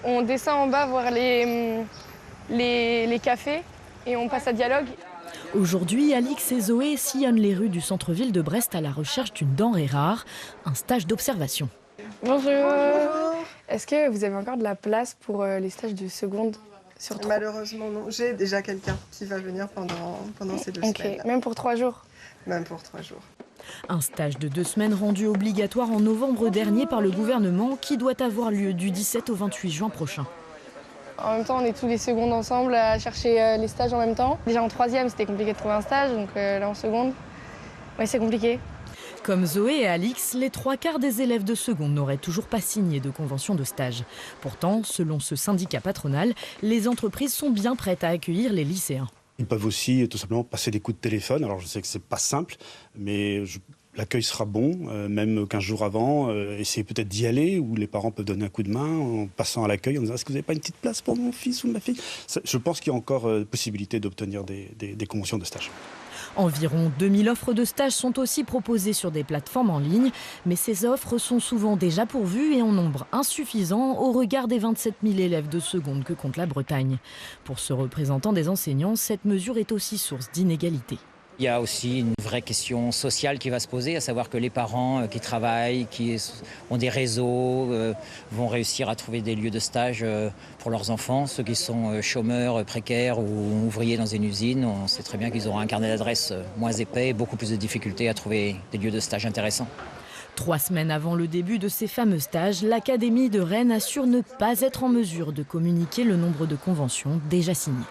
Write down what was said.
On descend en bas voir les cafés et on passe à dialogue. Aujourd'hui, Alix et Zoé sillonnent les rues du centre-ville de Brest à la recherche d'une denrée rare, un stage d'observation. Bonjour. Est-ce que vous avez encore de la place pour les stages de seconde sur 3? Malheureusement non, j'ai déjà quelqu'un qui va venir pendant ces 2 semaines. Même pour 3 jours? Même pour 3 jours. Un stage de 2 semaines rendu obligatoire en novembre dernier par le gouvernement qui doit avoir lieu du 17 au 28 juin prochain. En même temps, on est tous les secondes ensemble à chercher les stages en même temps. Déjà en 3e, c'était compliqué de trouver un stage, donc là en seconde, ouais, c'est compliqué. Comme Zoé et Alix, les 3/4 des élèves de seconde n'auraient toujours pas signé de convention de stage. Pourtant, selon ce syndicat patronal, les entreprises sont bien prêtes à accueillir les lycéens. Ils peuvent aussi tout simplement passer des coups de téléphone. Alors je sais que c'est pas simple, mais l'accueil sera bon, même 15 jours avant. Essayez peut-être d'y aller, où les parents peuvent donner un coup de main en passant à l'accueil, en disant « Est-ce que vous n'avez pas une petite place pour mon fils ou ma fille ?» Je pense qu'il y a encore possibilité d'obtenir des conventions de stage. Environ 2000 offres de stage sont aussi proposées sur des plateformes en ligne, mais ces offres sont souvent déjà pourvues et en nombre insuffisant au regard des 27 000 élèves de seconde que compte la Bretagne. Pour ce représentant des enseignants, cette mesure est aussi source d'inégalités. Il y a aussi une vraie question sociale qui va se poser, à savoir que les parents qui travaillent, qui ont des réseaux, vont réussir à trouver des lieux de stage pour leurs enfants. Ceux qui sont chômeurs, précaires ou ouvriers dans une usine, on sait très bien qu'ils auront un carnet d'adresses moins épais et beaucoup plus de difficultés à trouver des lieux de stage intéressants. 3 semaines avant le début de ces fameux stages, l'Académie de Rennes assure ne pas être en mesure de communiquer le nombre de conventions déjà signées.